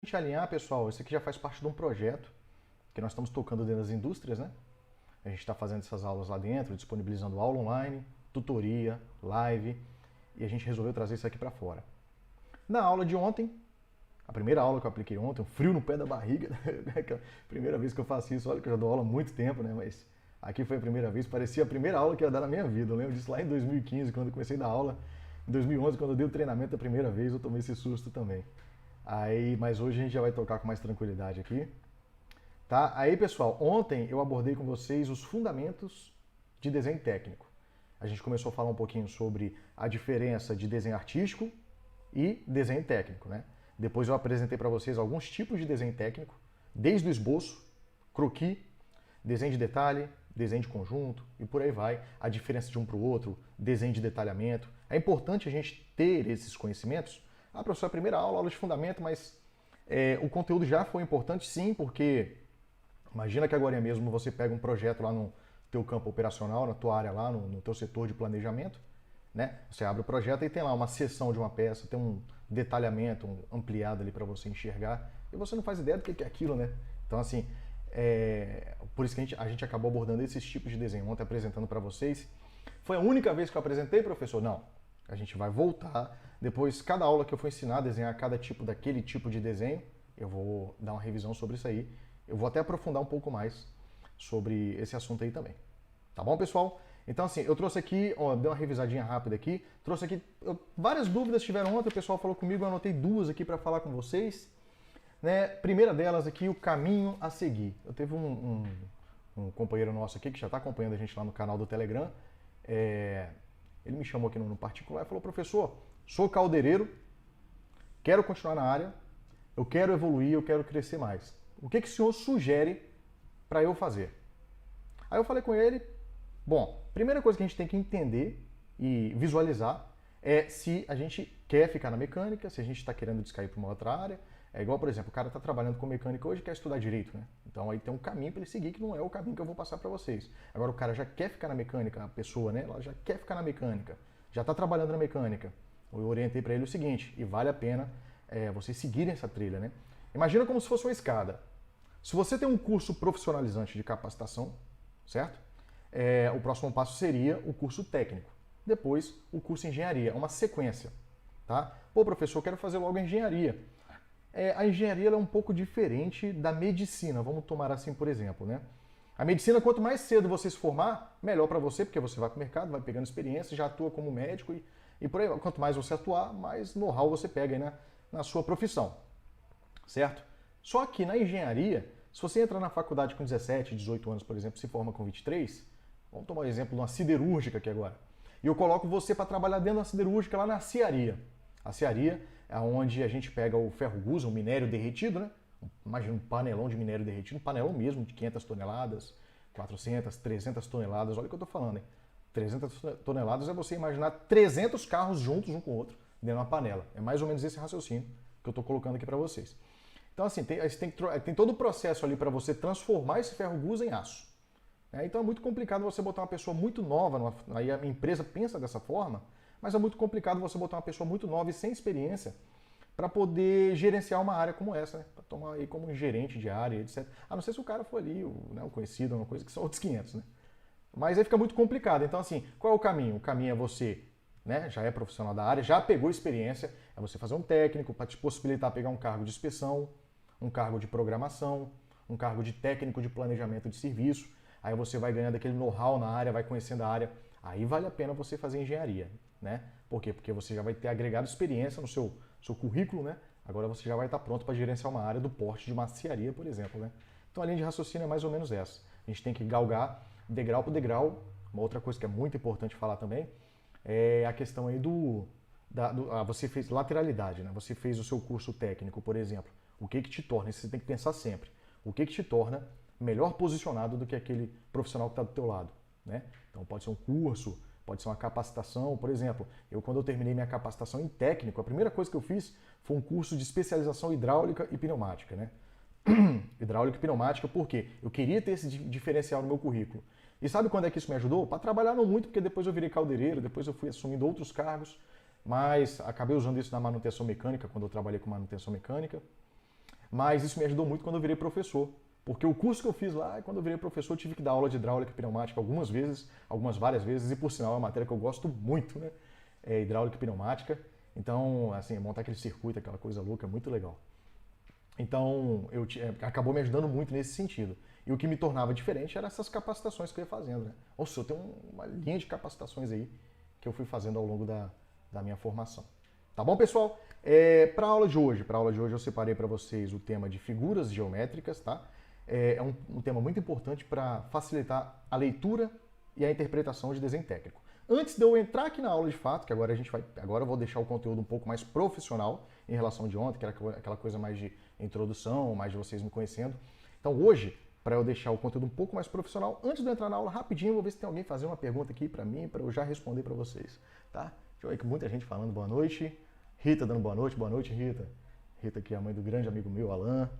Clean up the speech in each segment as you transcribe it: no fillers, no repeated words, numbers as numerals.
A gente alinhar, pessoal, isso aqui já faz parte de um projeto que nós estamos tocando dentro das indústrias, né? A gente está fazendo essas aulas lá dentro, disponibilizando aula online, tutoria, live, e a gente resolveu trazer isso aqui para fora. Na aula de ontem, a primeira aula que eu apliquei ontem, um frio no pé da barriga, primeira vez que eu faço isso, olha que eu já dou aula há muito tempo, né? Mas aqui foi a primeira vez, parecia a primeira aula que eu ia dar na minha vida. Eu lembro disso lá em 2015, quando eu comecei a dar aula. Em 2011, quando eu dei o treinamento a primeira vez, eu tomei esse susto também. Mas hoje a gente já vai tocar com mais tranquilidade aqui. Tá? Aí, pessoal, ontem eu abordei com vocês os fundamentos de desenho técnico. A gente começou a falar um pouquinho sobre a diferença de desenho artístico e desenho técnico, né? Depois eu apresentei para vocês alguns tipos de desenho técnico, desde o esboço, croquis, desenho de detalhe, desenho de conjunto e por aí vai, a diferença de um para o outro, desenho de detalhamento. É importante a gente ter esses conhecimentos. Ah, professor, é a primeira aula, aula de fundamento, mas o conteúdo já foi importante sim, porque imagina que agora mesmo você pega um projeto lá no teu campo operacional, na tua área lá, no teu setor de planejamento, né? Você abre o projeto e tem lá uma seção de uma peça, tem um detalhamento ampliado ali para você enxergar, e você não faz ideia do que é aquilo, né? Então, assim, por isso que a gente acabou abordando esses tipos de desenho ontem, apresentando para vocês. Foi a única vez que eu apresentei, professor? Não. A gente vai voltar. Depois, cada aula que eu for ensinar a desenhar cada tipo daquele tipo de desenho, eu vou dar uma revisão sobre isso aí. Eu vou até aprofundar um pouco mais sobre esse assunto aí também. Tá bom, pessoal? Então, assim, eu trouxe aqui, ó, dei uma revisadinha rápida aqui, trouxe aqui, várias dúvidas tiveram ontem, o pessoal falou comigo, eu anotei duas aqui para falar com vocês. Né? Primeira delas aqui, o caminho a seguir. Eu teve um companheiro nosso aqui que já está acompanhando a gente lá no canal do Telegram. Ele me chamou aqui no particular e falou: professor, sou caldeireiro, quero continuar na área, eu quero evoluir, eu quero crescer mais. O que o senhor sugere para eu fazer? Aí eu falei com ele: bom, primeira coisa que a gente tem que entender e visualizar é se a gente quer ficar na mecânica, se a gente está querendo descair para uma outra área. É igual, por exemplo, o cara está trabalhando com mecânica hoje e quer estudar direito, né? Então aí tem um caminho para ele seguir que não é o caminho que eu vou passar para vocês. Agora o cara já quer ficar na mecânica, a pessoa, né? Ela já quer ficar na mecânica, já está trabalhando na mecânica. Eu orientei para ele o seguinte, e vale a pena vocês seguirem essa trilha, né? Imagina como se fosse uma escada. Se você tem um curso profissionalizante de capacitação, certo? O próximo passo seria o curso técnico. Depois, o curso de engenharia, uma sequência, tá? Pô, professor, eu quero fazer logo a engenharia. A engenharia é um pouco diferente da medicina, vamos tomar assim por exemplo, né? A medicina, quanto mais cedo você se formar, melhor para você, porque você vai para o mercado, vai pegando experiência, já atua como médico e por aí. Quanto mais você atuar, mais know-how você pega aí na sua profissão, certo? Só que na engenharia, se você entra na faculdade com 17, 18 anos, por exemplo, se forma com 23, vamos tomar o exemplo de uma siderúrgica aqui agora, e eu coloco você para trabalhar dentro da siderúrgica lá na cearia. A cearia é onde a gente pega o ferro gusa, um minério derretido, né? Imagina um panelão de minério derretido, um panelão mesmo de 500 toneladas, 400, 300 toneladas, olha o que eu estou falando, hein? 300 toneladas é você imaginar 300 carros juntos um com o outro dentro de uma panela. É mais ou menos esse raciocínio que eu estou colocando aqui para vocês. Então, assim, tem todo o processo ali para você transformar esse ferro gusa em aço. Então é muito complicado você botar uma pessoa muito nova, aí a empresa pensa dessa forma, mas é muito complicado você botar uma pessoa muito nova e sem experiência para poder gerenciar uma área como essa, né? Para tomar aí como um gerente de área, etc. A não ser se o cara for ali, o conhecido, uma coisa que são outros 500, né? Mas aí fica muito complicado. Então, assim, qual é o caminho? O caminho é você, né, já é profissional da área, já pegou experiência, é você fazer um técnico para te possibilitar pegar um cargo de inspeção, um cargo de programação, um cargo de técnico de planejamento de serviço. Aí você vai ganhando aquele know-how na área, vai conhecendo a área. Aí vale a pena você fazer engenharia, né? Por quê? Porque você já vai ter agregado experiência no seu currículo, né? Agora você já vai estar pronto para gerenciar uma área do porte de maciaria, por exemplo, né? Então a linha de raciocínio é mais ou menos essa. A gente tem que galgar degrau por degrau. Uma outra coisa que é muito importante falar também é a questão aí você fez lateralidade, né? Você fez o seu curso técnico, por exemplo. O que te torna, isso você tem que pensar sempre, o que te torna melhor posicionado do que aquele profissional que está do teu lado, né? Então pode ser um curso, pode ser uma capacitação, por exemplo, quando eu terminei minha capacitação em técnico, a primeira coisa que eu fiz foi um curso de especialização hidráulica e pneumática, né? Hidráulica e pneumática, por quê? Eu queria ter esse diferencial no meu currículo. E sabe quando é que isso me ajudou? Para trabalhar não muito, porque depois eu virei caldeireiro, depois eu fui assumindo outros cargos, mas acabei usando isso na manutenção mecânica, quando eu trabalhei com manutenção mecânica. mas isso me ajudou muito quando eu virei professor. Porque o curso que eu fiz lá, quando eu virei professor, eu tive que dar aula de hidráulica e pneumática algumas vezes, várias vezes, e por sinal é uma matéria que eu gosto muito, né? É hidráulica e pneumática. Então, assim, montar aquele circuito, aquela coisa louca, é muito legal. Então, acabou me ajudando muito nesse sentido. E o que me tornava diferente eram essas capacitações que eu ia fazendo, né? Ou seja, eu tenho uma linha de capacitações aí que eu fui fazendo ao longo da minha formação. Tá bom, pessoal? Para a aula de hoje, eu separei para vocês o tema de figuras geométricas, tá? É um tema muito importante para facilitar a leitura e a interpretação de desenho técnico. Antes de eu entrar aqui na aula de fato, que agora eu vou deixar o conteúdo um pouco mais profissional em relação de ontem, que era aquela coisa mais de introdução, mais de vocês me conhecendo. Então hoje, para eu deixar o conteúdo um pouco mais profissional, antes de eu entrar na aula rapidinho, eu vou ver se tem alguém fazendo uma pergunta aqui para mim, para eu já responder para vocês, tá? Deixa eu ver que muita gente falando boa noite. Rita dando boa noite, Rita. Rita que é a mãe do grande amigo meu, Alan.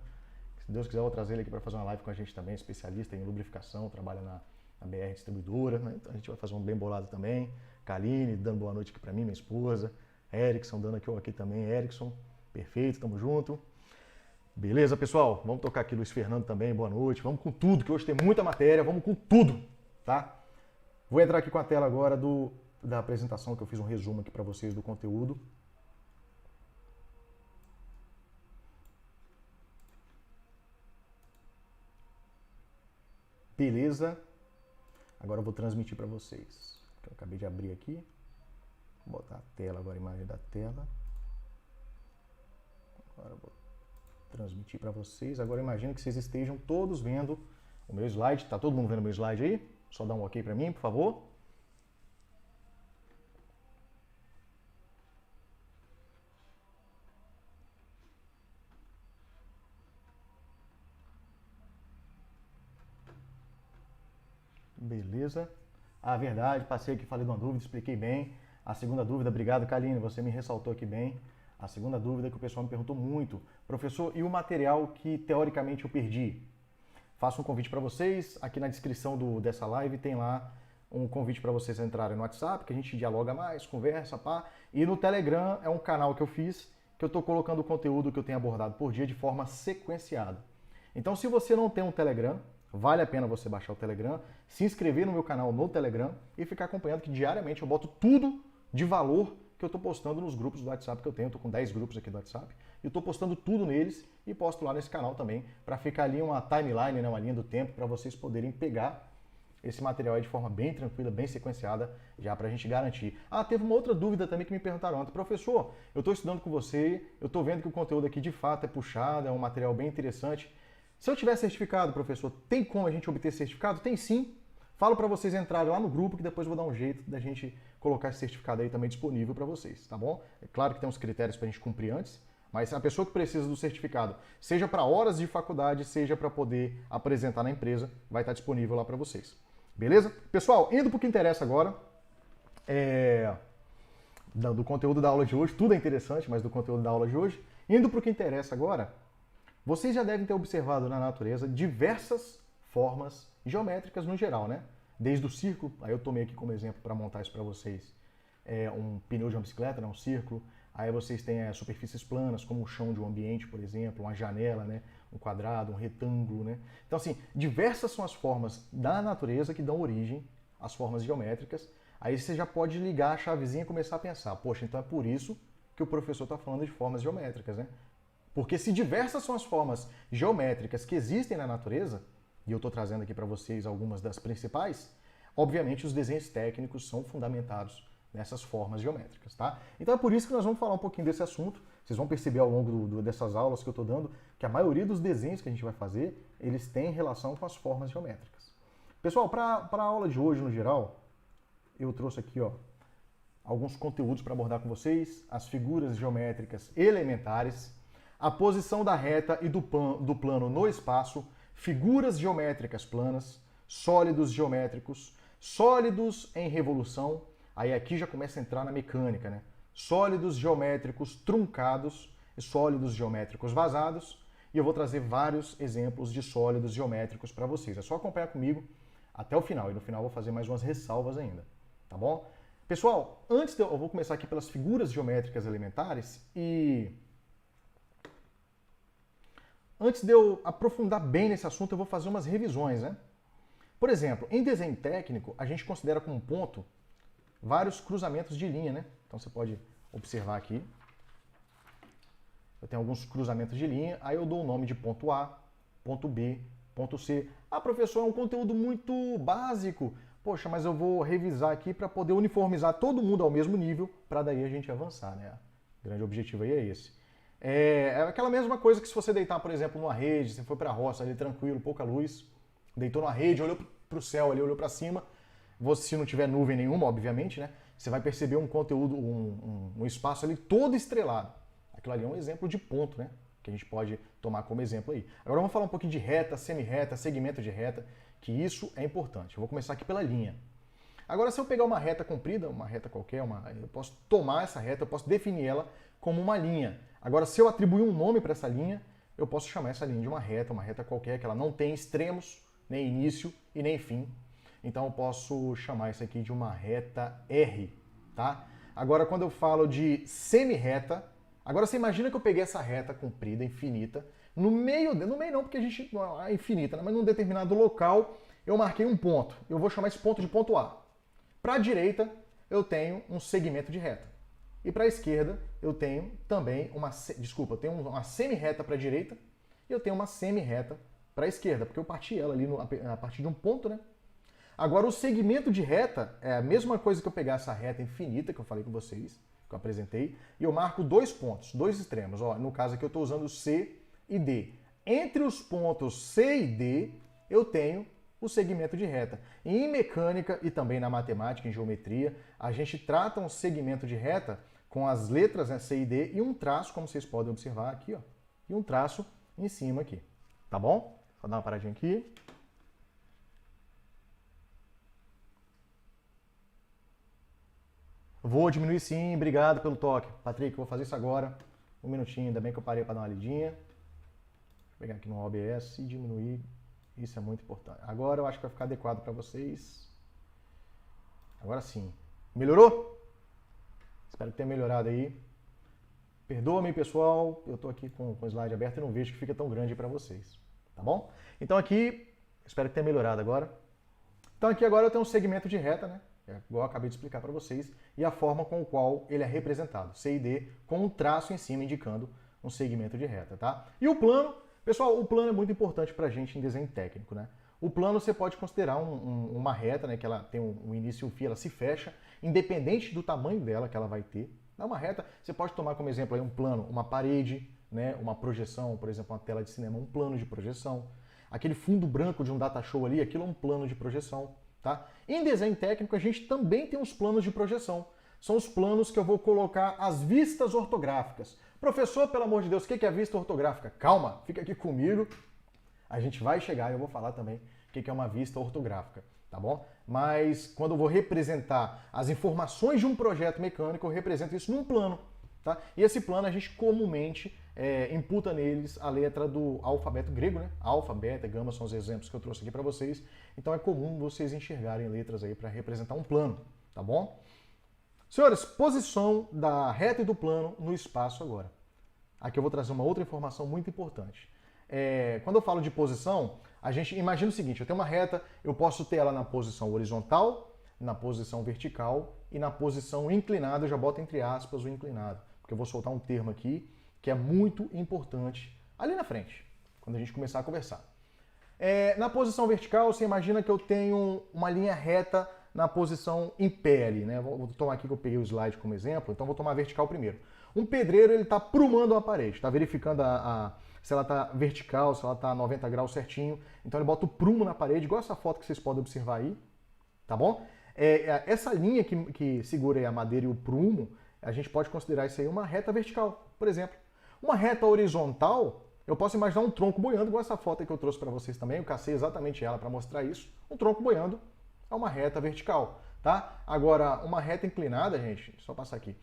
Se Deus quiser, eu vou trazer ele aqui para fazer uma live com a gente também, especialista em lubrificação, trabalha na BR Distribuidora, né? Então a gente vai fazer um bem bolado também. Kaline dando boa noite aqui para mim, minha esposa. Erickson dando aqui também, Erickson. Perfeito, tamo junto. Beleza, pessoal? Vamos tocar aqui Luiz Fernando também, boa noite. Vamos com tudo, que hoje tem muita matéria, vamos com tudo, tá? Vou entrar aqui com a tela agora da apresentação, que eu fiz um resumo aqui para vocês do conteúdo. Beleza? Agora eu vou transmitir para vocês. Eu acabei de abrir aqui. Vou botar a tela agora, a imagem da tela. Agora eu vou transmitir para vocês. Agora eu imagino que vocês estejam todos vendo o meu slide. Tá todo mundo vendo o meu slide aí? Só dá um ok para mim, por favor. Beleza. Ah, verdade, passei aqui, falei de uma dúvida, expliquei bem. A segunda dúvida, obrigado, Kaline, você me ressaltou aqui bem. A segunda dúvida que o pessoal me perguntou muito. Professor, e o material que teoricamente eu perdi? Faço um convite para vocês, aqui na descrição dessa live tem lá um convite para vocês entrarem no WhatsApp, que a gente dialoga mais, conversa, pá. E no Telegram é um canal que eu fiz, que eu estou colocando o conteúdo que eu tenho abordado por dia de forma sequenciada. Então, se você não tem um Telegram, vale a pena você baixar o Telegram, se inscrever no meu canal no Telegram e ficar acompanhando que diariamente eu boto tudo de valor que eu estou postando nos grupos do WhatsApp que eu tenho. Eu tô com 10 grupos aqui do WhatsApp e eu estou postando tudo neles e posto lá nesse canal também para ficar ali uma timeline, né, uma linha do tempo para vocês poderem pegar esse material aí de forma bem tranquila, bem sequenciada, já para a gente garantir. Ah, teve uma outra dúvida também que me perguntaram ontem. Professor, eu estou estudando com você, eu estou vendo que o conteúdo aqui de fato é puxado, é um material bem interessante. Se eu tiver certificado, professor, tem como a gente obter certificado? Tem sim. Falo para vocês entrarem lá no grupo que depois eu vou dar um jeito da gente colocar esse certificado aí também disponível para vocês, tá bom? É claro que tem uns critérios para a gente cumprir antes, mas a pessoa que precisa do certificado, seja para horas de faculdade, seja para poder apresentar na empresa, vai estar disponível lá para vocês. Beleza? Pessoal, indo para o que interessa agora, do conteúdo da aula de hoje, tudo é interessante, mas do conteúdo da aula de hoje, indo para o que interessa agora, vocês já devem ter observado na natureza diversas formas geométricas no geral, né? Desde o círculo, aí eu tomei aqui como exemplo para montar isso para vocês, um pneu de uma bicicleta, né? Um círculo. Aí vocês têm superfícies planas, como o chão de um ambiente, por exemplo, uma janela, né? Um quadrado, um retângulo, né? Então, assim, diversas são as formas da natureza que dão origem às formas geométricas. Aí você já pode ligar a chavezinha e começar a pensar, poxa, então é por isso que o professor está falando de formas geométricas, né? Porque se diversas são as formas geométricas que existem na natureza, e eu estou trazendo aqui para vocês algumas das principais, obviamente os desenhos técnicos são fundamentados nessas formas geométricas, tá? Então é por isso que nós vamos falar um pouquinho desse assunto. Vocês vão perceber ao longo dessas aulas que eu estou dando que a maioria dos desenhos que a gente vai fazer, eles têm relação com as formas geométricas. Pessoal, para a aula de hoje, no geral, eu trouxe aqui, ó, alguns conteúdos para abordar com vocês, as figuras geométricas elementares, a posição da reta e do plano no espaço, figuras geométricas planas, sólidos geométricos, sólidos em revolução, aí aqui já começa a entrar na mecânica, né? Sólidos geométricos truncados e sólidos geométricos vazados, e eu vou trazer vários exemplos de sólidos geométricos para vocês. É só acompanhar comigo até o final, e no final eu vou fazer mais umas ressalvas ainda, tá bom? Pessoal, eu vou começar aqui pelas figuras geométricas elementares e antes de eu aprofundar bem nesse assunto, eu vou fazer umas revisões, né? Por exemplo, em desenho técnico, a gente considera como ponto vários cruzamentos de linha, né? Então você pode observar aqui. Eu tenho alguns cruzamentos de linha, aí eu dou o nome de ponto A, ponto B, ponto C. Ah, professor, é um conteúdo muito básico. Poxa, mas eu vou revisar aqui para poder uniformizar todo mundo ao mesmo nível, para daí a gente avançar, né? O grande objetivo aí é esse. É aquela mesma coisa que se você deitar, por exemplo, numa rede, você foi para a roça ali tranquilo, pouca luz, deitou na rede, olhou para o céu ali, olhou para cima, você, se não tiver nuvem nenhuma, obviamente, né? Você vai perceber um conteúdo, um espaço ali todo estrelado. Aquilo ali é um exemplo de ponto, né? Que a gente pode tomar como exemplo aí. Agora vamos falar um pouquinho de reta, semi-reta, segmento de reta, que isso é importante. Eu vou começar aqui pela linha. Agora, se eu pegar uma reta comprida, uma reta qualquer, eu posso tomar essa reta, eu posso definir ela como uma linha. Agora, se eu atribuir um nome para essa linha, eu posso chamar essa linha de uma reta qualquer, que ela não tem extremos, nem início e nem fim. Então eu posso chamar isso aqui de uma reta R, tá? Agora, quando eu falo de semi-reta, agora você imagina que eu peguei essa reta comprida, infinita, no meio não, porque a gente é infinita, né? Mas num determinado local eu marquei um ponto. Eu vou chamar esse ponto de ponto A. Para a direita eu tenho um segmento de reta. E para a esquerda eu tenho também uma semi-reta para a direita e eu tenho uma semi-reta para a esquerda, porque eu parti ela ali a partir de um ponto, né? Agora o segmento de reta é a mesma coisa que eu pegar essa reta infinita que eu falei com vocês, que eu apresentei, e eu marco dois pontos, dois extremos. Ó, no caso aqui eu estou usando C e D. Entre os pontos C e D, eu tenho o segmento de reta. E em mecânica e também na matemática, em geometria, a gente trata um segmento de reta com as letras, né, C e D e um traço, como vocês podem observar aqui, ó, e um traço em cima aqui. Tá bom? Só dar uma paradinha aqui. Vou diminuir sim, obrigado pelo toque. Patrick, vou fazer isso agora. Um minutinho, ainda bem que eu parei para dar uma lidinha. Vou pegar aqui no OBS e diminuir. Isso é muito importante. Agora eu acho que vai ficar adequado para vocês. Agora sim. Melhorou? Espero que tenha melhorado aí. Perdoa-me, pessoal. Eu estou aqui com o slide aberto e não vejo que fica tão grande para vocês. Tá bom? Então aqui, espero que tenha melhorado agora. Então aqui agora eu tenho um segmento de reta, né? Igual eu acabei de explicar para vocês, e a forma com a qual ele é representado, C e D, com um traço em cima indicando um segmento de reta, tá? E o plano, pessoal, o plano é muito importante para a gente em desenho técnico, né? O plano você pode considerar uma reta, né, que ela tem um início e um fim, ela se fecha, independente do tamanho dela que ela vai ter. É uma reta, você pode tomar como exemplo aí um plano, uma parede, né, uma projeção, por exemplo, uma tela de cinema, um plano de projeção. Aquele fundo branco de um data show ali, aquilo é um plano de projeção. Tá? Em desenho técnico, a gente também tem os planos de projeção. São os planos que eu vou colocar as vistas ortográficas. Professor, pelo amor de Deus, o que é a vista ortográfica? Calma, fica aqui comigo. A gente vai chegar e eu vou falar também o que é uma vista ortográfica, tá bom? Mas quando eu vou representar as informações de um projeto mecânico, eu represento isso num plano. Tá? E esse plano a gente comumente imputa neles a letra do alfabeto grego, né? Alfa, beta, gama são os exemplos que eu trouxe aqui para vocês. Então é comum vocês enxergarem letras aí para representar um plano, tá bom? Senhores, posição da reta e do plano no espaço agora. Aqui eu vou trazer uma outra informação muito importante. Quando eu falo de posição, a gente imagina o seguinte, eu tenho uma reta, eu posso ter ela na posição horizontal, na posição vertical e na posição inclinada, eu já boto entre aspas o inclinado, porque eu vou soltar um termo aqui que é muito importante ali na frente, quando a gente começar a conversar. Na posição vertical, você imagina que eu tenho uma linha reta na posição em pé ali, né? Vou tomar aqui que eu peguei o slide como exemplo, então vou tomar a vertical primeiro. Um pedreiro, ele está prumando uma parede, está verificando se ela está vertical, se ela está 90 graus certinho, então ele bota o prumo na parede, igual essa foto que vocês podem observar aí, tá bom? Essa linha que segura aí a madeira e o prumo, a gente pode considerar isso aí uma reta vertical, por exemplo. Uma reta horizontal, eu posso imaginar um tronco boiando, igual essa foto que eu trouxe para vocês também, eu cacei exatamente ela para mostrar isso. Um tronco boiando é uma reta vertical, tá? Agora, uma reta inclinada, gente, só passar aqui.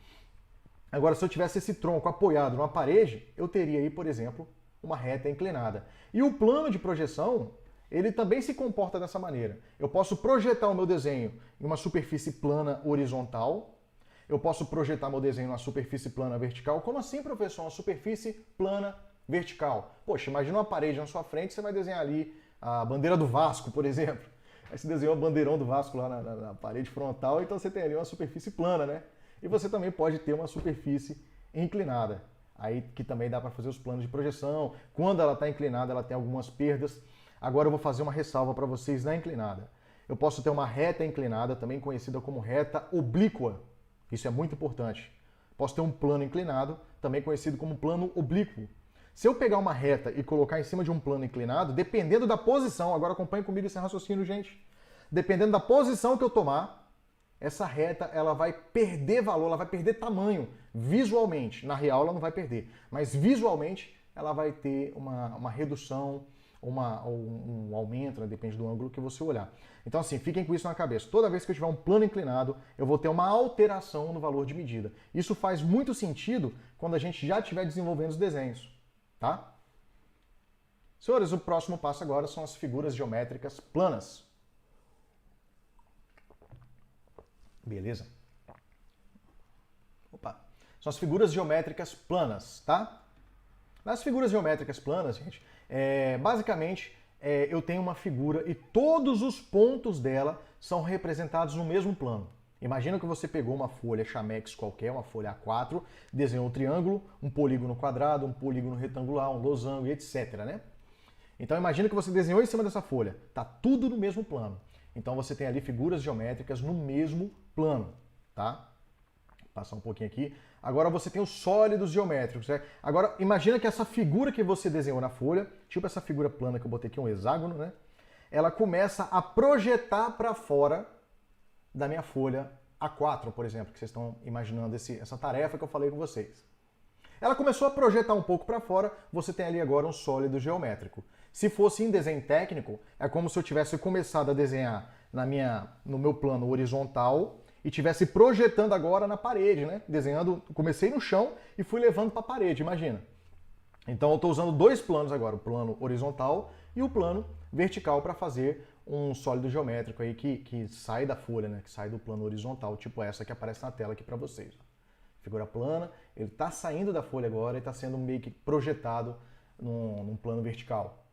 Agora, se eu tivesse esse tronco apoiado numa parede, eu teria aí, por exemplo, uma reta inclinada. E o plano de projeção, ele também se comporta dessa maneira. Eu posso projetar o meu desenho em uma superfície plana horizontal, eu posso projetar meu desenho numa superfície plana vertical. Como assim, professor? Uma superfície plana vertical. Poxa, imagina uma parede na sua frente, você vai desenhar ali a bandeira do Vasco, por exemplo. Aí você desenhou o bandeirão do Vasco lá na parede frontal, então você tem ali uma superfície plana, né? E você também pode ter uma superfície inclinada. Aí que também dá para fazer os planos de projeção. Quando ela está inclinada, ela tem algumas perdas. Agora eu vou fazer uma ressalva para vocês na inclinada. Eu posso ter uma reta inclinada, também conhecida como reta oblíqua. Isso é muito importante. Posso ter um plano inclinado, também conhecido como plano oblíquo. Se eu pegar uma reta e colocar em cima de um plano inclinado, dependendo da posição, agora acompanhe comigo esse raciocínio, gente. Dependendo da posição que eu tomar, essa reta ela vai perder valor, ela vai perder tamanho visualmente. Na real ela não vai perder, mas visualmente ela vai ter uma redução ou um aumento, né? Depende do ângulo que você olhar. Então assim, fiquem com isso na cabeça. Toda vez que eu tiver um plano inclinado, eu vou ter uma alteração no valor de medida. Isso faz muito sentido quando a gente já estiver desenvolvendo os desenhos, tá? Senhores, o próximo passo agora são as figuras geométricas planas. Beleza? Opa. São as figuras geométricas planas, tá? Nas figuras geométricas planas, gente, basicamente eu tenho uma figura e todos os pontos dela são representados no mesmo plano. Imagina que você pegou uma folha Chamex qualquer, uma folha A4, desenhou um triângulo, um polígono quadrado, um polígono retangular, um losango e etc, né? Então imagina que você desenhou em cima dessa folha, tá tudo no mesmo plano. Então você tem ali figuras geométricas no mesmo plano, tá? Vou passar um pouquinho aqui. Agora você tem os sólidos geométricos, né? Agora imagina que essa figura que você desenhou na folha, tipo essa figura plana que eu botei aqui, um hexágono, né? Ela começa a projetar para fora da minha folha A4, por exemplo, que vocês estão imaginando essa tarefa que eu falei com vocês. Ela começou a projetar um pouco para fora, você tem ali agora um sólido geométrico. Se fosse em desenho técnico, é como se eu tivesse começado a desenhar no meu plano horizontal e tivesse projetando agora na parede, né? Desenhando, comecei no chão e fui levando para a parede, imagina. Então eu estou usando dois planos agora, o plano horizontal e o plano vertical para fazer um sólido geométrico aí que sai da folha, né? Que sai do plano horizontal, tipo essa que aparece na tela aqui para vocês. Figura plana, ele está saindo da folha agora e está sendo meio que projetado num plano vertical.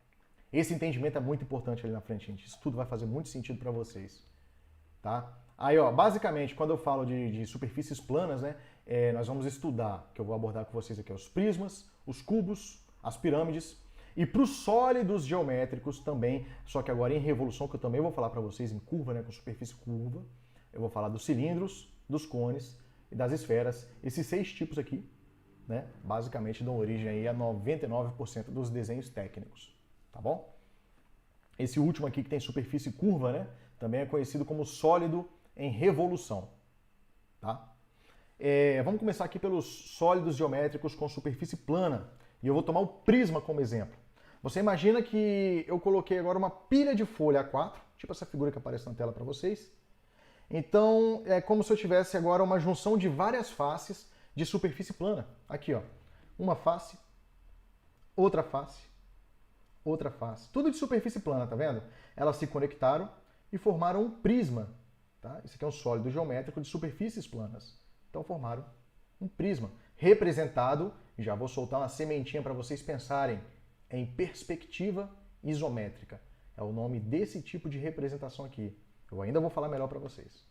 Esse entendimento é muito importante ali na frente, gente. Isso tudo vai fazer muito sentido para vocês, tá? Aí, ó, basicamente, quando eu falo de superfícies planas, né, nós vamos estudar, que eu vou abordar com vocês aqui, os prismas, os cubos, as pirâmides, e para os sólidos geométricos também, só que agora em revolução, que eu também vou falar para vocês em curva, né, com superfície curva, eu vou falar dos cilindros, dos cones e das esferas. Esses 6 tipos aqui, né, basicamente dão origem aí a 99% dos desenhos técnicos. Tá bom? Esse último aqui que tem superfície curva, né? Também é conhecido como sólido em revolução. Tá? Vamos começar aqui pelos sólidos geométricos com superfície plana. E eu vou tomar o prisma como exemplo. Você imagina que eu coloquei agora uma pilha de folha A4, tipo essa figura que aparece na tela para vocês. Então é como se eu tivesse agora uma junção de várias faces de superfície plana. Aqui, ó. Uma face, outra face, outra face. Tudo de superfície plana, tá vendo? Elas se conectaram e formaram um prisma. Tá? Esse aqui é um sólido geométrico de superfícies planas. Então formaram um prisma. Representado, já vou soltar uma sementinha para vocês pensarem, em perspectiva isométrica. É o nome desse tipo de representação aqui. Eu ainda vou falar melhor para vocês.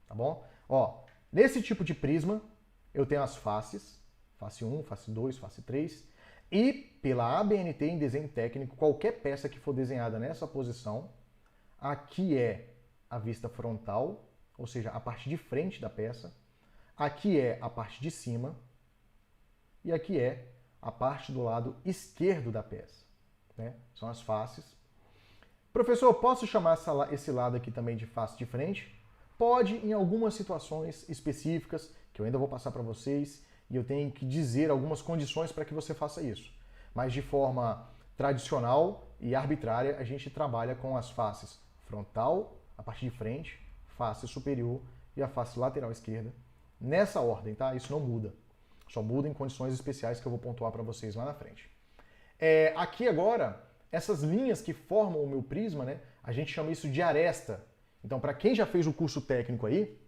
Tá bom? Ó, nesse tipo de prisma, eu tenho as faces. Face 1, face 2, face 3. E pela ABNT em desenho técnico, qualquer peça que for desenhada nessa posição, aqui é a vista frontal, ou seja, a parte de frente da peça, aqui é a parte de cima e aqui é a parte do lado esquerdo da peça. Né? São as faces. Professor, posso chamar esse lado aqui também de face de frente? Pode, em algumas situações específicas, que eu ainda vou passar para vocês, e eu tenho que dizer algumas condições para que você faça isso. Mas de forma tradicional e arbitrária, a gente trabalha com as faces frontal, a parte de frente, face superior e a face lateral esquerda. Nessa ordem, tá? Isso não muda. Só muda em condições especiais que eu vou pontuar para vocês lá na frente. Aqui agora, essas linhas que formam o meu prisma, né? A gente chama isso de aresta. Então, para quem já fez o curso técnico aí,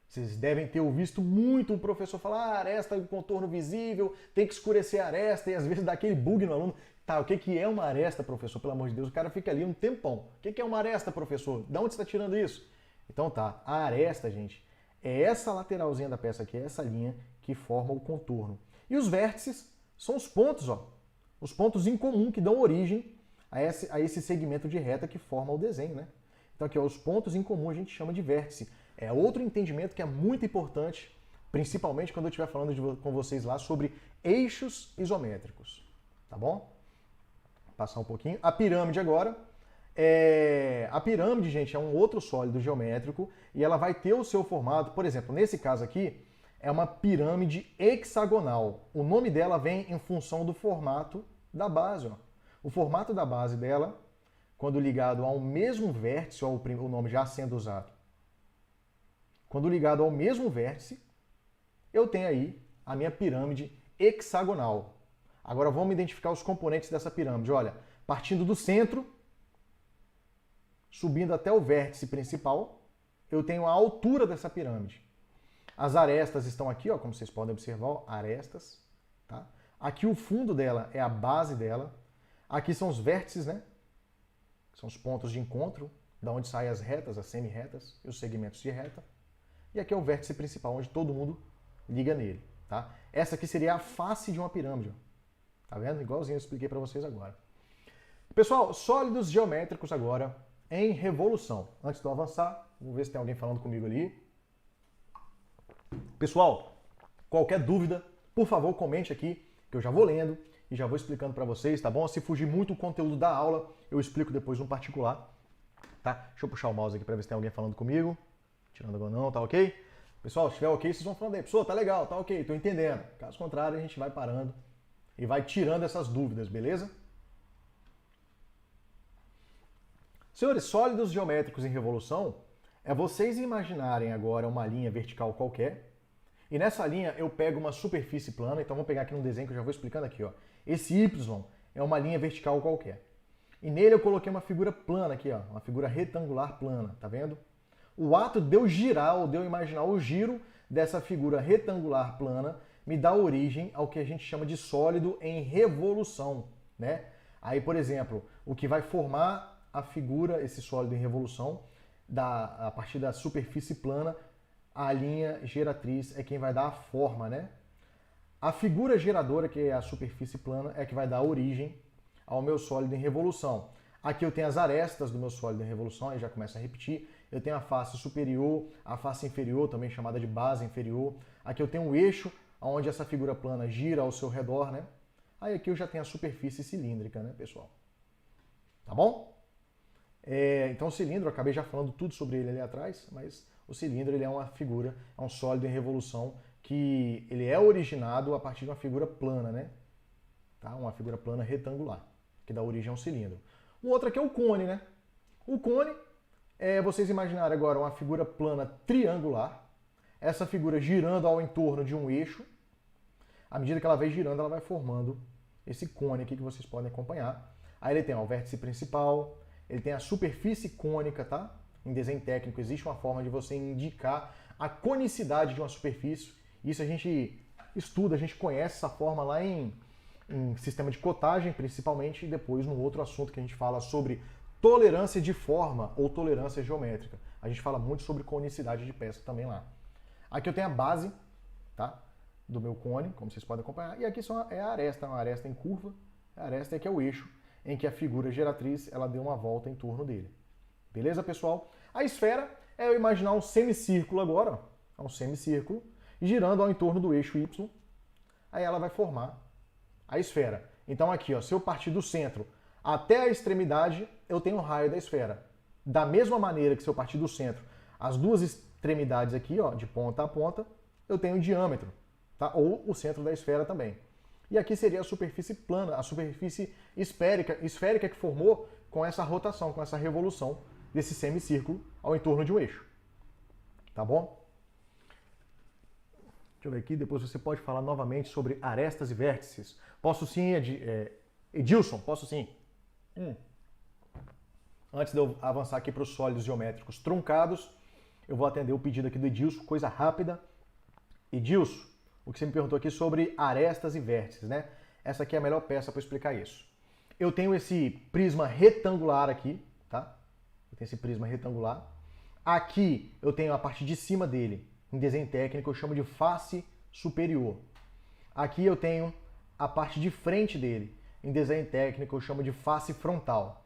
Vocês devem ter visto muito o professor falar, aresta, contorno visível, tem que escurecer a aresta, e às vezes dá aquele bug no aluno. Tá, o que é uma aresta, professor? Pelo amor de Deus, o cara fica ali um tempão. O que é uma aresta, professor? De onde você está tirando isso? Então tá, a aresta, gente, é essa lateralzinha da peça aqui, é essa linha que forma o contorno. E os vértices são os pontos, ó. Os pontos em comum que dão origem a esse segmento de reta que forma o desenho, né? Então aqui, ó, os pontos em comum a gente chama de vértice. É outro entendimento que é muito importante, principalmente quando eu estiver falando com vocês lá sobre eixos isométricos, tá bom? Vou passar um pouquinho. A pirâmide agora. A pirâmide, gente, é um outro sólido geométrico e ela vai ter o seu formato, por exemplo, nesse caso aqui, é uma pirâmide hexagonal. O nome dela vem em função do formato da base, ó. O formato da base dela, quando ligado ao mesmo vértice, ó, o nome já sendo usado, quando ligado ao mesmo vértice, eu tenho aí a minha pirâmide hexagonal. Agora vamos identificar os componentes dessa pirâmide. Olha, partindo do centro, subindo até o vértice principal, eu tenho a altura dessa pirâmide. As arestas estão aqui, ó, como vocês podem observar, ó, arestas. Tá? Aqui o fundo dela é a base dela. Aqui são os vértices, né? São os pontos de encontro, da onde saem as retas, as semi-retas e os segmentos de reta. E aqui é o vértice principal, onde todo mundo liga nele. Tá? Essa aqui seria a face de uma pirâmide. Ó. Tá vendo? Igualzinho eu expliquei para vocês agora. Pessoal, sólidos geométricos agora em revolução. Antes de eu avançar, vamos ver se tem alguém falando comigo ali. Pessoal, qualquer dúvida, por favor, comente aqui, que eu já vou lendo e já vou explicando para vocês, tá bom? Se fugir muito o conteúdo da aula, eu explico depois no particular, tá? Deixa eu puxar o mouse aqui para ver se tem alguém falando comigo. Tirando agora não, tá ok? Pessoal, se estiver ok, vocês vão falando aí. Pessoal, tá legal, tá ok, tô entendendo. Caso contrário, a gente vai parando e vai tirando essas dúvidas, beleza? Senhores, sólidos geométricos em revolução é vocês imaginarem agora uma linha vertical qualquer e nessa linha eu pego uma superfície plana, então vamos pegar aqui um desenho que eu já vou explicando aqui, ó. Esse Y é uma linha vertical qualquer. E nele eu coloquei uma figura plana aqui, ó, uma figura retangular plana, tá vendo? O ato de eu girar ou de eu imaginar o giro dessa figura retangular plana me dá origem ao que a gente chama de sólido em revolução, né? Aí, por exemplo, o que vai formar a figura, esse sólido em revolução, a partir da superfície plana, a linha geratriz é quem vai dar a forma, né? A figura geradora, que é a superfície plana, é que vai dar origem ao meu sólido em revolução. Aqui eu tenho as arestas do meu sólido em revolução, aí já começa a repetir. Eu tenho a face superior, a face inferior, também chamada de base inferior. Aqui eu tenho o eixo, onde essa figura plana gira ao seu redor, né? Aí aqui eu já tenho a superfície cilíndrica, né, pessoal? Tá bom? Então o cilindro, eu acabei já falando tudo sobre ele ali atrás, mas o cilindro ele é uma figura, é um sólido em revolução que ele é originado a partir de uma figura plana, né? Tá? Uma figura plana retangular, que dá origem ao cilindro. O outro aqui é o cone, né? O cone é vocês imaginarem agora uma figura plana triangular, essa figura girando ao entorno de um eixo. À medida que ela vai girando, ela vai formando esse cone aqui que vocês podem acompanhar. Aí ele tem ó, o vértice principal, ele tem a superfície cônica, tá? Em desenho técnico existe uma forma de você indicar a conicidade de uma superfície. Isso a gente estuda, a gente conhece essa forma lá em sistema de cotagem, principalmente, e depois no outro assunto que a gente fala sobre tolerância de forma ou tolerância geométrica. A gente fala muito sobre conicidade de peça também lá. Aqui eu tenho a base, tá? Do meu cone, como vocês podem acompanhar. E aqui é a aresta, uma aresta em curva. A aresta aqui é o eixo em que a figura geratriz ela deu uma volta em torno dele. Beleza, pessoal? A esfera é eu imaginar um semicírculo agora, ó, um semicírculo, girando ao entorno do eixo Y. Aí ela vai formar a esfera. Então aqui, ó, se eu partir do centro até a extremidade, eu tenho o raio da esfera. Da mesma maneira que se eu partir do centro, as duas extremidades aqui, ó, de ponta a ponta, eu tenho o diâmetro, tá? Ou o centro da esfera também. E aqui seria a superfície plana, a superfície esférica que formou com essa rotação, com essa revolução desse semicírculo ao entorno de um eixo. Tá bom? Deixa eu ver aqui, depois você pode falar novamente sobre arestas e vértices. Posso sim, Edilson, posso sim. Antes de eu avançar aqui para os sólidos geométricos truncados, Eu vou atender o pedido aqui do Edilson, coisa rápida. Edilson, o que você me perguntou aqui sobre arestas e vértices, né? Essa aqui é a melhor peça para explicar isso. Eu tenho esse prisma retangular aqui, tá? Eu tenho esse prisma retangular. Aqui eu tenho a parte de cima dele, em desenho técnico, eu chamo de face superior. Aqui eu tenho a parte de frente dele, em desenho técnico, eu chamo de face frontal.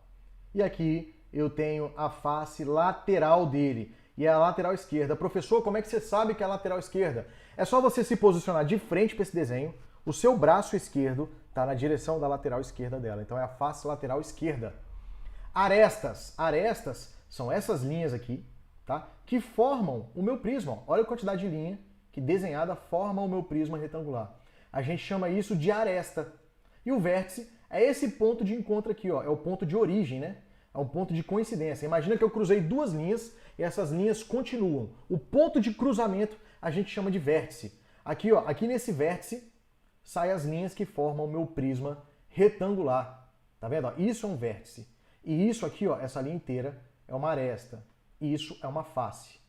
E aqui eu tenho a face lateral dele, e é a lateral esquerda. Professor, como é que você sabe que é a lateral esquerda? É só você se posicionar de frente para esse desenho, o seu braço esquerdo está na direção da lateral esquerda dela. Então é a face lateral esquerda. Arestas. Arestas são essas linhas aqui, tá? Que formam o meu prisma. Olha a quantidade de linha que desenhada forma o meu prisma retangular. A gente chama isso de aresta. E o vértice é esse ponto de encontro aqui, ó. É o ponto de origem, né? É um ponto de coincidência. Imagina que eu cruzei duas linhas e essas linhas continuam. O ponto de cruzamento a gente chama de vértice. Aqui, ó, aqui nesse vértice saem as linhas que formam o meu prisma retangular. Tá vendo? Ó, isso é um vértice. E isso aqui, ó, essa linha inteira é uma aresta. E isso é uma face.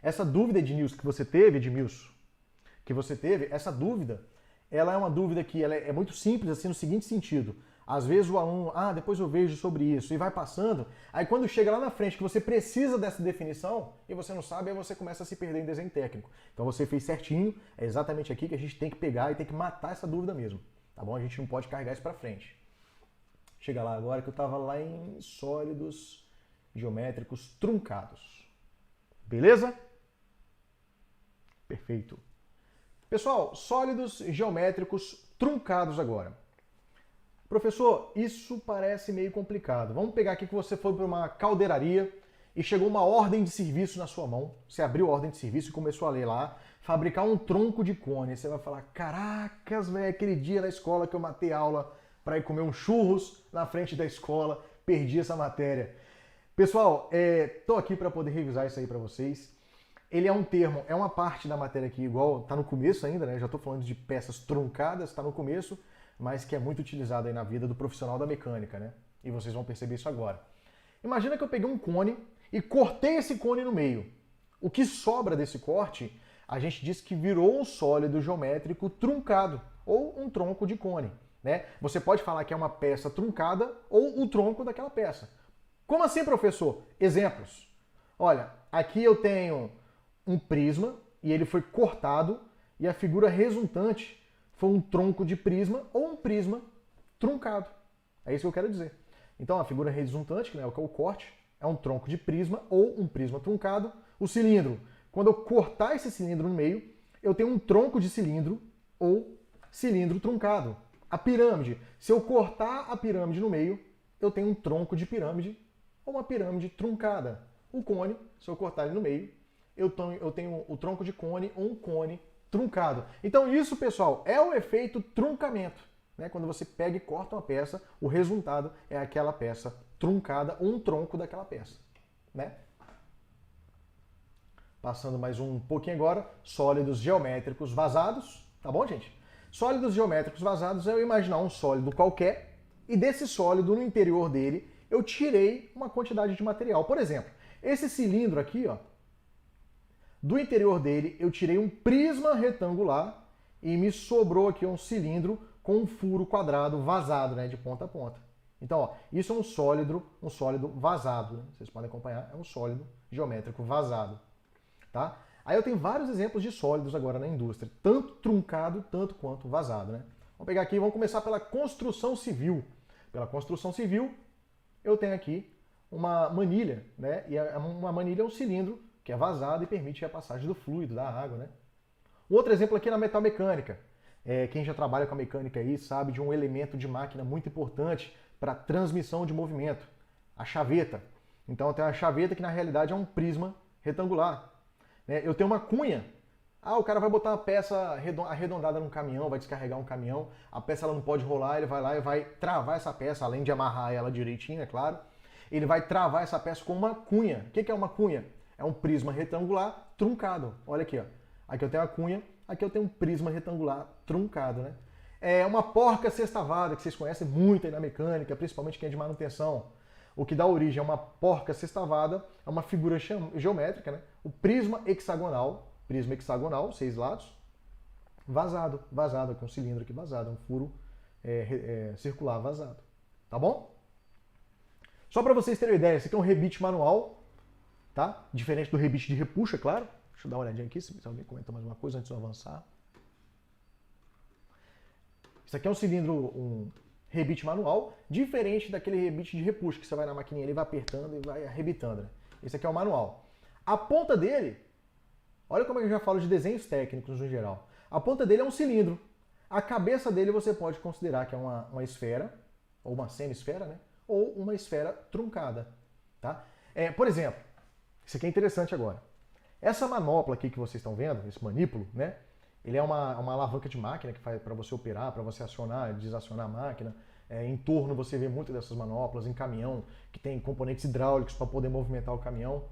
Essa dúvida, Edmilson, que você teve, essa dúvida, ela é uma dúvida que ela é muito simples, assim, no seguinte sentido. Às vezes o aluno, depois eu vejo sobre isso, e vai passando. Aí quando chega lá na frente que você precisa dessa definição, e você não sabe, aí você começa a se perder em desenho técnico. Então você fez certinho, é exatamente aqui que a gente tem que pegar e tem que matar essa dúvida mesmo. Tá bom? A gente não pode carregar isso pra frente. Chega lá agora que eu estava lá em sólidos geométricos truncados. Beleza? Perfeito. Pessoal, sólidos geométricos truncados agora. Professor, isso parece meio complicado. Vamos pegar aqui que você foi para uma caldeiraria e chegou uma ordem de serviço na sua mão. Você abriu a ordem de serviço e começou a ler lá, fabricar um tronco de cone. Você vai falar, caracas, velho, aquele dia na escola que eu matei aula para ir comer um churros na frente da escola, perdi essa matéria. Pessoal, tô aqui para poder revisar isso aí para vocês. Ele é um termo, é uma parte da matéria aqui, igual tá no começo ainda, né? Já estou falando de peças truncadas, tá no começo, mas que é muito utilizado aí na vida do profissional da mecânica, né? E vocês vão perceber isso agora. Imagina que eu peguei um cone e cortei esse cone no meio. O que sobra desse corte, a gente diz que virou um sólido geométrico truncado, ou um tronco de cone, né? Você pode falar que é uma peça truncada ou o tronco daquela peça. Como assim, professor? Exemplos. Olha, aqui eu tenho um prisma e ele foi cortado e a figura resultante foi um tronco de prisma ou um prisma truncado. É isso que eu quero dizer. Então a figura resultante, que é o corte, é um tronco de prisma ou um prisma truncado. O cilindro, quando eu cortar esse cilindro no meio, eu tenho um tronco de cilindro ou cilindro truncado. A pirâmide, se eu cortar a pirâmide no meio, eu tenho um tronco de pirâmide ou uma pirâmide truncada. O cone, se eu cortar ele no meio, eu tenho o tronco de cone ou um cone truncado. Então isso, pessoal, é o efeito truncamento. Né? Quando você pega e corta uma peça, o resultado é aquela peça truncada ou um tronco daquela peça. Né? Passando mais um pouquinho agora, sólidos geométricos vazados. Tá bom, gente? Sólidos geométricos vazados é eu imaginar um sólido qualquer e desse sólido, no interior dele, eu tirei uma quantidade de material. Por exemplo, esse cilindro aqui, ó, do interior dele, eu tirei um prisma retangular e me sobrou aqui um cilindro com um furo quadrado vazado, né, de ponta a ponta. Então, ó, isso é um sólido vazado. Né? Vocês podem acompanhar, é um sólido geométrico vazado. Tá? Aí eu tenho vários exemplos de sólidos agora na indústria, tanto truncado, tanto quanto vazado. Né? Vamos pegar aqui e vamos começar pela construção civil. Pela construção civil, eu tenho aqui uma manilha, né? E uma manilha é um cilindro que é vazado e permite a passagem do fluido, da água, né? Um outro exemplo aqui na metalmecânica. Quem já trabalha com a mecânica aí sabe de um elemento de máquina muito importante para transmissão de movimento, a chaveta. Então eu tenho a chaveta que na realidade é um prisma retangular. Né? Eu tenho uma cunha. O cara vai botar uma peça arredondada num caminhão, vai descarregar um caminhão, a peça ela não pode rolar, ele vai lá e vai travar essa peça, além de amarrar ela direitinho, é claro. Ele vai travar essa peça com uma cunha. O que é uma cunha? É um prisma retangular truncado. Olha aqui, ó. Aqui eu tenho a cunha, aqui eu tenho um prisma retangular truncado, né? É uma porca sextavada, que vocês conhecem muito aí na mecânica, principalmente quem é de manutenção. O que dá origem a uma porca sextavada é uma figura geométrica, né? O prisma hexagonal, 6 lados, vazado, com um cilindro aqui vazado, um furo circular vazado. Tá bom? Só para vocês terem uma ideia, esse aqui é um rebite manual, tá? Diferente do rebite de repuxa, claro. Deixa eu dar uma olhadinha aqui, se alguém comenta mais uma coisa antes de eu avançar. Isso aqui é um cilindro, um rebite manual, diferente daquele rebite de repuxa, que você vai na maquininha, ele vai apertando e vai arrebitando. Né? Esse aqui é o manual. A ponta dele, olha como eu já falo de desenhos técnicos no geral. A ponta dele é um cilindro. A cabeça dele você pode considerar que é uma esfera, ou uma semi-esfera, né? Ou uma esfera truncada. Tá? Por exemplo, isso aqui é interessante agora. Essa manopla aqui que vocês estão vendo, esse manípulo, né? Ele é uma alavanca de máquina que faz para você operar, para você acionar, desacionar a máquina. Em torno você vê muito dessas manoplas, em caminhão, que tem componentes hidráulicos para poder movimentar o caminhão.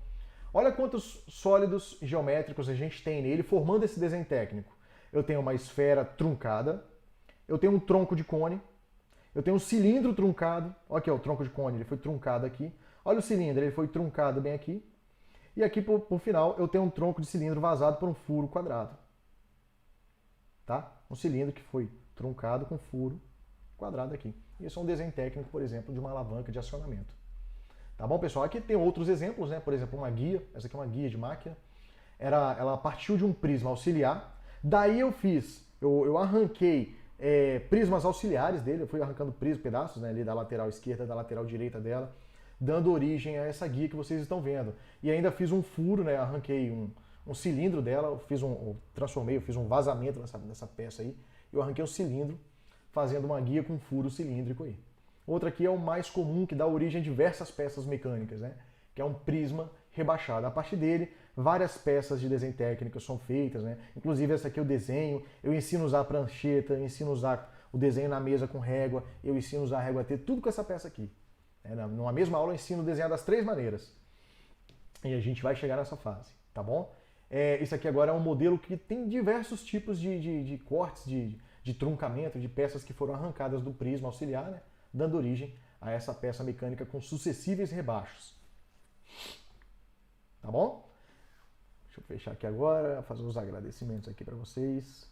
Olha quantos sólidos geométricos a gente tem nele formando esse desenho técnico. Eu tenho uma esfera truncada, eu tenho um tronco de cone, eu tenho um cilindro truncado. Olha aqui, ó, o tronco de cone, ele foi truncado aqui. Olha o cilindro, ele foi truncado bem aqui. E aqui, por final, eu tenho um tronco de cilindro vazado por um furo quadrado. Tá? Um cilindro que foi truncado com furo quadrado aqui. Isso é um desenho técnico, por exemplo, de uma alavanca de acionamento. Tá bom, pessoal? Aqui tem outros exemplos, né? Por exemplo, uma guia. Essa aqui é uma guia de máquina. Ela partiu de um prisma auxiliar. Daí eu arranquei prismas auxiliares dele. Eu fui arrancando pedaços, né, ali da lateral esquerda, da lateral direita dela, dando origem a essa guia que vocês estão vendo. E ainda fiz um furo, né? Arranquei um cilindro dela, eu fiz um vazamento nessa peça aí. Eu arranquei um cilindro, fazendo uma guia com furo cilíndrico aí. Outra aqui é o mais comum, que dá origem a diversas peças mecânicas, né? Que é um prisma rebaixado. A partir dele, várias peças de desenho técnico são feitas, né? Inclusive essa aqui é o desenho, eu ensino a usar a prancheta, eu ensino a usar o desenho na mesa com régua, eu ensino a usar a régua T, tudo com essa peça aqui. Numa mesma aula eu ensino a desenhar das 3 maneiras. E a gente vai chegar nessa fase, tá bom? Isso aqui agora é um modelo que tem diversos tipos de cortes, de truncamento, de peças que foram arrancadas do prisma auxiliar, né? Dando origem a essa peça mecânica com sucessíveis rebaixos. Tá bom? Deixa eu fechar aqui agora, fazer os agradecimentos aqui para vocês.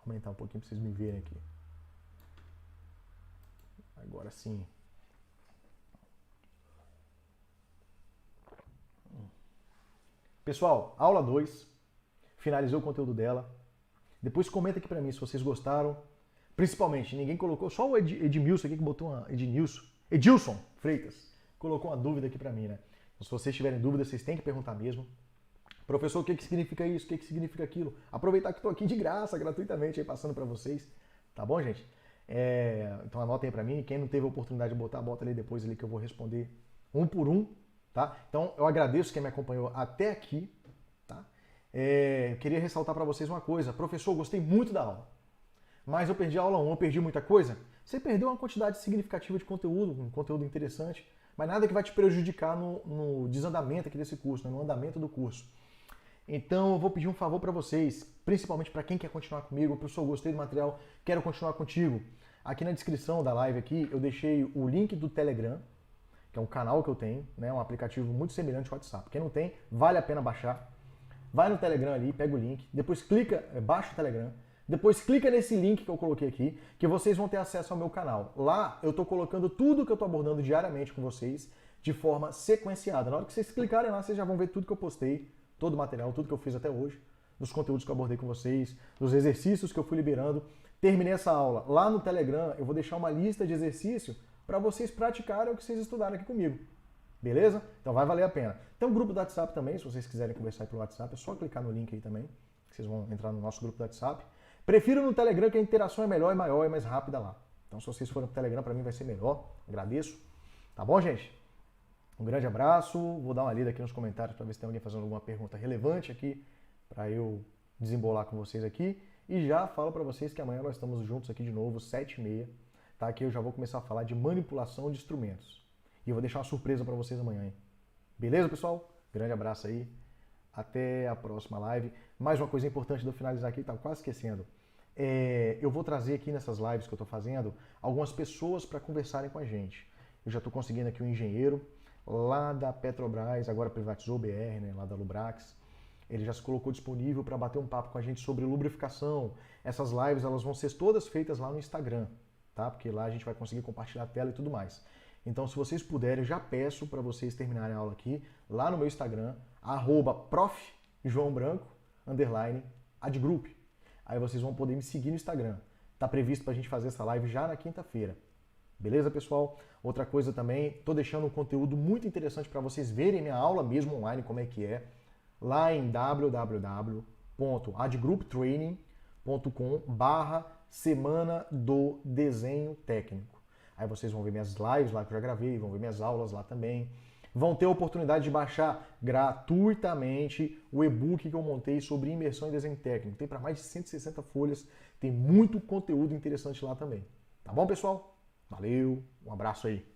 Aumentar um pouquinho para vocês me verem aqui. Agora sim. Pessoal, aula 2. Finalizei o conteúdo dela. Depois comenta aqui pra mim se vocês gostaram. Principalmente, ninguém colocou, só o Edmilson aqui que botou uma... Edilson Freitas colocou uma dúvida aqui pra mim, né? Então, se vocês tiverem dúvida, vocês têm que perguntar mesmo. Professor, o que significa isso? O que significa aquilo? Aproveitar que estou aqui de graça, gratuitamente, aí passando pra vocês. Tá bom, gente? Então anotem aí pra mim. Quem não teve a oportunidade de botar, bota ali depois ali que eu vou responder um por um. Tá? Então eu agradeço quem me acompanhou até aqui. Tá? Queria ressaltar para vocês uma coisa. Professor, gostei muito da aula, mas eu perdi a aula 1, eu perdi muita coisa. Você perdeu uma quantidade significativa de conteúdo, um conteúdo interessante, mas nada que vai te prejudicar no desandamento aqui desse curso, né? No andamento do curso. Então eu vou pedir um favor para vocês, principalmente para quem quer continuar comigo. Professor, gostei do material, quero continuar contigo. Aqui na descrição da live aqui eu deixei o link do Telegram, que é um canal que eu tenho, né, um aplicativo muito semelhante ao WhatsApp. Quem não tem, vale a pena baixar. Vai no Telegram ali, pega o link, depois clica, baixa o Telegram, depois clica nesse link que eu coloquei aqui, que vocês vão ter acesso ao meu canal. Lá eu estou colocando tudo que eu estou abordando diariamente com vocês, de forma sequenciada. Na hora que vocês clicarem lá, vocês já vão ver tudo que eu postei, todo o material, tudo que eu fiz até hoje, dos conteúdos que eu abordei com vocês, dos exercícios que eu fui liberando. Terminei essa aula. Lá no Telegram eu vou deixar uma lista de exercício para vocês praticarem o que vocês estudaram aqui comigo. Beleza? Então vai valer a pena. Tem um grupo do WhatsApp também, se vocês quiserem conversar pelo WhatsApp, é só clicar no link aí também, que vocês vão entrar no nosso grupo do WhatsApp. Prefiro no Telegram, que a interação é melhor, é maior e mais rápida lá. Então se vocês forem pro Telegram, para mim vai ser melhor. Agradeço. Tá bom, gente? Um grande abraço. Vou dar uma lida aqui nos comentários para ver se tem alguém fazendo alguma pergunta relevante aqui, para eu desembolar com vocês aqui. E já falo para vocês que amanhã nós estamos juntos aqui de novo, 7h30. Tá? Aqui eu já vou começar a falar de manipulação de instrumentos. E eu vou deixar uma surpresa para vocês amanhã, hein? Beleza, pessoal? Grande abraço aí. Até a próxima live. Mais uma coisa importante de eu finalizar aqui, estava quase esquecendo. eu vou trazer aqui nessas lives que eu estou fazendo algumas pessoas para conversarem com a gente. Eu já estou conseguindo aqui um engenheiro lá da Petrobras, agora privatizou o BR, né, lá da Lubrax. Ele já se colocou disponível para bater um papo com a gente sobre lubrificação. Essas lives elas vão ser todas feitas lá no Instagram, tá? Porque lá a gente vai conseguir compartilhar a tela e tudo mais. Então, se vocês puderem, eu já peço para vocês terminarem a aula aqui, lá no meu Instagram, @profjoaobranco, _adgroup. Aí vocês vão poder me seguir no Instagram. Tá previsto para a gente fazer essa live já na quinta-feira. Beleza, pessoal? Outra coisa também, tô deixando um conteúdo muito interessante para vocês verem minha aula mesmo online, como é que é, lá em www.adgrouptraining.com/semana do desenho técnico. Aí vocês vão ver minhas lives lá que eu já gravei, vão ver minhas aulas lá também. Vão ter a oportunidade de baixar gratuitamente o e-book que eu montei sobre imersão em desenho técnico. Tem para mais de 160 folhas, tem muito conteúdo interessante lá também. Tá bom, pessoal? Valeu, um abraço aí.